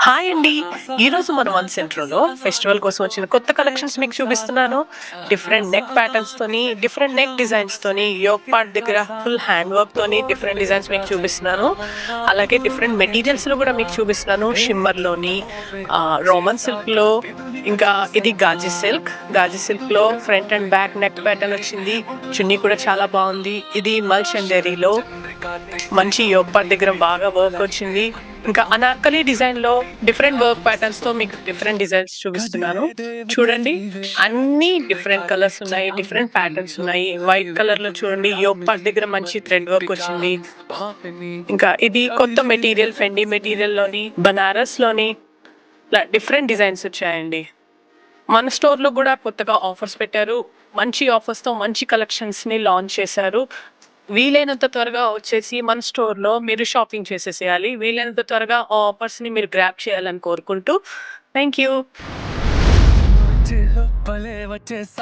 Hi అండి. ఈరోజు మన వన్ సెంట్రోలో ఫెస్టివల్ కోసం వచ్చిన కొత్త కలెక్షన్స్ మీకు చూపిస్తున్నాను. డిఫరెంట్ నెక్ ప్యాటర్న్స్‌తోని, డిఫరెంట్ నెక్ డిజైన్స్‌తోని, యోక్ పార్ట్ దగ్గర ఫుల్ హ్యాండ్ వర్క్‌తోని డిఫరెంట్ డిజైన్స్ మీకు చూపిస్తున్నాను. అలాగే డిఫరెంట్ మెటీరియల్స్‌లో కూడా మీకు చూపిస్తున్నాను. షిమ్మర్‌లోని, రోమన్ సిల్క్‌లో, ఇంకా ఇది గాజీ సిల్క్. గాజీ సిల్క్‌లో front and back neck pattern వచ్చింది. చున్నీ కూడా చాలా బావుంది. ఇది మల్ చందేరిలో మంచి యోక్ పార్ట్ దగ్గర బాగా వర్క్ వచ్చింది. ఇంకా అనార్కలి డిజైన్‌లో డిఫరెంట్ వర్క్ ప్యాటర్న్స్‌తో మీకు డిఫరెంట్ డిజైన్స్ చూపిస్తున్నాను. చూడండి. అన్నీ డిఫరెంట్ కలర్స్ ఉన్నాయి. డిఫరెంట్ ప్యాటర్న్స్ ఉన్నాయి. వైట్ కలర్‌లో చూడండి యోక్ పార్ట్ దగ్గర మంచి థ్రెడ్ వర్క్ వచ్చింది. ఇంకా ఇది కొత్త మెటీరియల్ ఫెండి మెటీరియల్‌లోని, బనారస్‌లోని ఇట్లా డిఫరెంట్ డిజైన్స్ వచ్చాయండి. మన స్టోర్‌లో గూడా కొత్తగా ఆఫర్స్ పెట్టారు. మంచి ఆఫర్స్‌తో మంచి కలెక్షన్స్‌ని లాంచ్ చేశారు. వీలైనంత త్వరగా వచ్చేసి మన స్టోర్‌లో మీరు షాపింగ్ చేసేసేయాలి. వీలైనంత త్వరగా ఆ ఆఫర్స్‌ని మీరు గ్రాబ్ చేయాలని కోరుకుంటూ థాంక్ యూ.